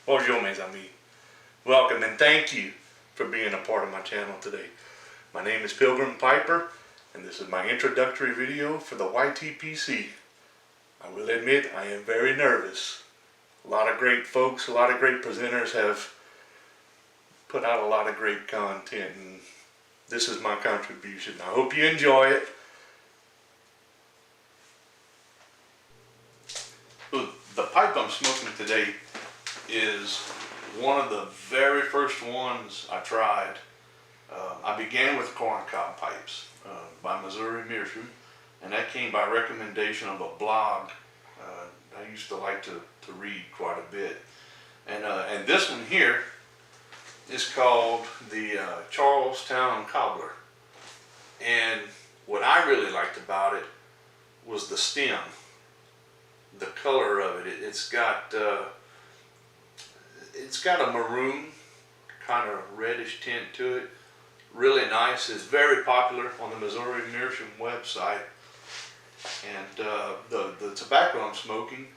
Bonjour mes amis. Welcome and thank you for being a part of my channel today. My name is Pilgrim Piper and this is my introductory video for the YTPC. I will admit I am very nervous. A lot of great folks, a lot of great presenters have put out a lot of great content and this is my contribution. I hope you enjoy it. The pipe I'm smoking today is one of the very first ones I tried. I began with corncob pipes by Missouri Meerschaum, and that came by recommendation of a blog I used to like to read quite a bit. And this one here is called the Charlestown Cobbler. And what I really liked about it was the stem, the color of it. It's got a maroon, kind of reddish tint to it. Really nice. It's very popular on the Missouri Meerschaum website. And the tobacco I'm smoking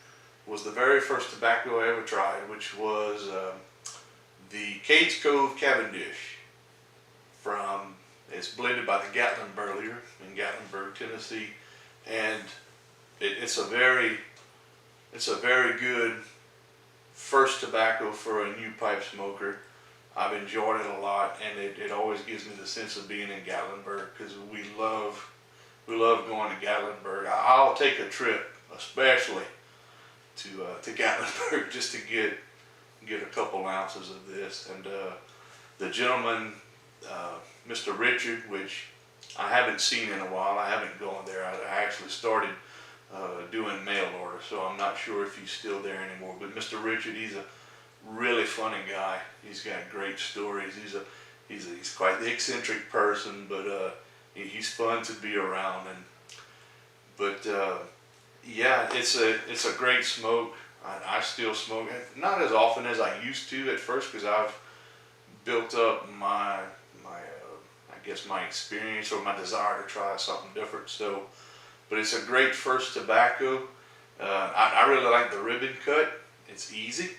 was the very first tobacco I ever tried, which was the Cades Cove Cavendish. It's blended by the Gatlin Burlier in Gatlinburg, Tennessee, and it's a very good first tobacco for a new pipe smoker. I've enjoyed it a lot, and it always gives me the sense of being in Gatlinburg because we love going to Gatlinburg. I'll take a trip, especially to Gatlinburg, just to get a couple ounces of this. And the gentleman, Mr. Richard, which I haven't seen in a while. I haven't gone there. I actually started doing mail order, so I'm not sure if he's still there anymore. But Mr. Richard, he's a really funny guy. He's got great stories. He's quite the eccentric person, but he's fun to be around. Yeah, it's a great smoke. I still smoke it, not as often as I used to at first, because I've built up my experience or my desire to try something different. So, but it's a great first tobacco. I really like the ribbon cut. It's easy.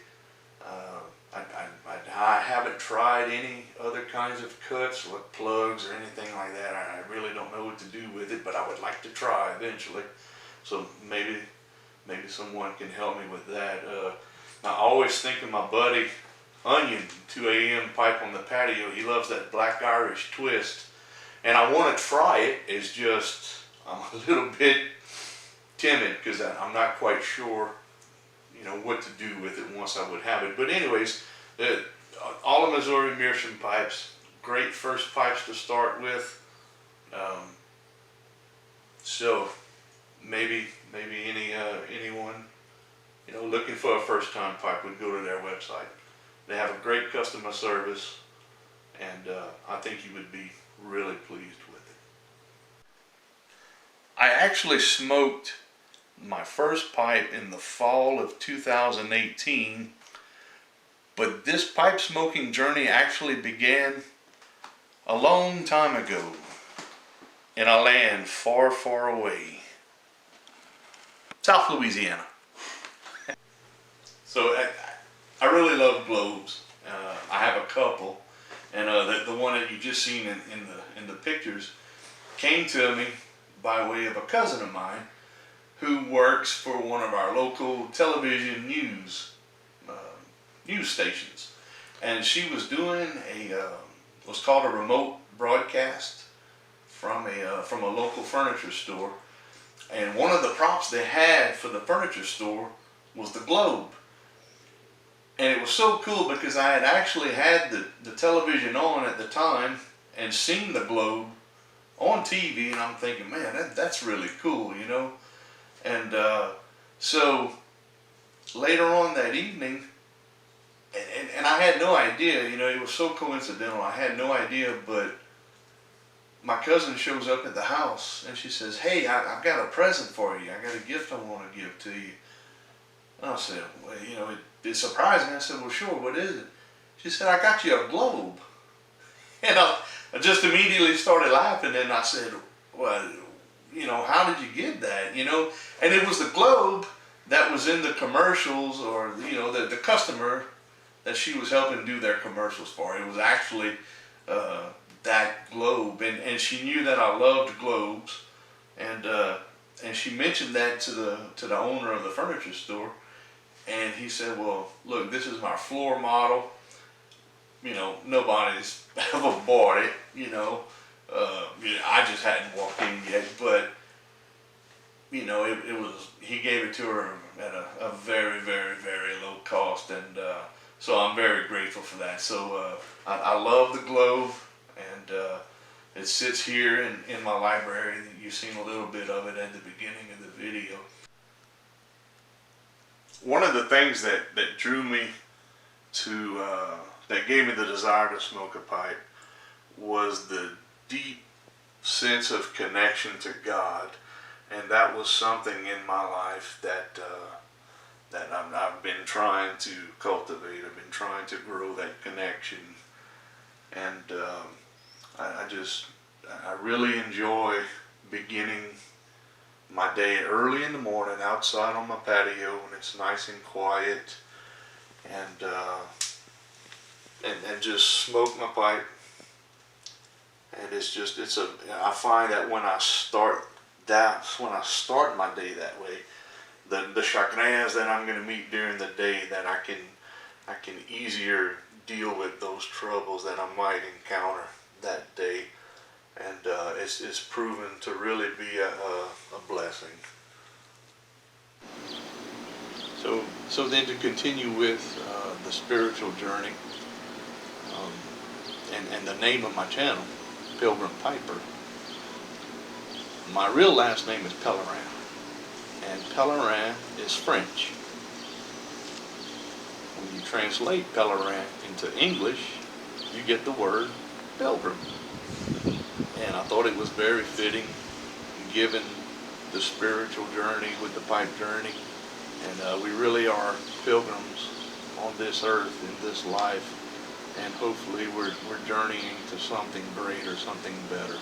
I haven't tried any other kinds of cuts, like plugs or anything like that. I really don't know what to do with it, but I would like to try eventually. So maybe someone can help me with that. I always think of my buddy Onion, 2 a.m. pipe on the patio. He loves that Black Irish twist, and I want to try it. It's just I'm a little bit timid because I'm not quite sure, what to do with it once I would have it. But anyways, all of Missouri Meerschaum pipes, great first pipes to start with. So maybe anyone looking for a first time pipe would go to their website. They have a great customer service, and I think you would be really pleased with it. I actually smoked my first pipe in the fall of 2018, but this pipe smoking journey actually began a long time ago in a land far, far away, South Louisiana. So I really love globes. I have a couple, and the one that you just seen in the pictures came to me by way of a cousin of mine who works for one of our local television news stations, and she was doing what's called a remote broadcast from a local furniture store, and one of the props they had for the furniture store was the globe. And it was so cool because I had actually had the television on at the time and seen the globe on TV, and I'm thinking, man, that's really cool, And so later on that evening, and I had no idea, it was so coincidental, I had no idea, but my cousin shows up at the house and she says, hey, I've got a present for you. I got a gift I want to give to you. And I said, well, it surprised me. I said, well, sure, what is it? She said, I got you a globe. And I just immediately started laughing, and I said, well, how did you get that? And it was the globe that was in the commercials, or the customer that she was helping do their commercials for. It was actually that globe, and she knew that I loved globes, and she mentioned that to the owner of the furniture store, and he said, "Well, look, this is my floor model. You know, nobody's ever bought it. You know, I just hadn't walked in yet, but." You know, it was, he gave it to her at a very, very, very low cost, and so I'm very grateful for that. So I love the globe, and it sits here in my library. You've seen a little bit of it at the beginning of the video. One of the things that drew me to, that gave me the desire to smoke a pipe, was the deep sense of connection to God. And that was something in my life that I've been trying to cultivate. I've been trying to grow that connection, and I really enjoy beginning my day early in the morning outside on my patio when it's nice and quiet, and just smoke my pipe. And I find that when I start my day that way, the chagrins that I'm going to meet during the day, that I can easier deal with those troubles that I might encounter that day, and it's proven to really be a blessing. So then, to continue with the spiritual journey, and the name of my channel, Pilgrim Piper. My real last name is Pellerin, and Pellerin is French. When you translate Pellerin into English, you get the word pilgrim. And I thought it was very fitting, given the spiritual journey with the pipe journey. And we really are pilgrims on this earth, in this life, and hopefully we're journeying to something greater, something better.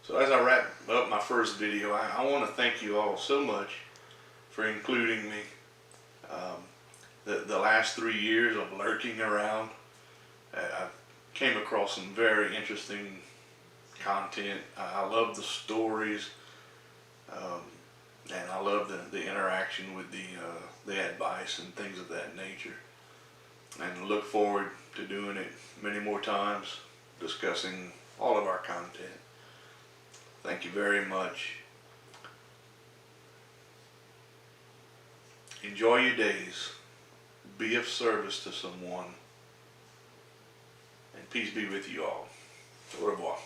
So as I wrap up my first video, I want to thank you all so much for including me. The last 3 years of lurking around, I came across some very interesting content. I love the stories, and I love the interaction with the advice and things of that nature. And look forward to doing it many more times, discussing all of our content. Thank you very much. Enjoy your days. Be of service to someone. And peace be with you all. Au revoir.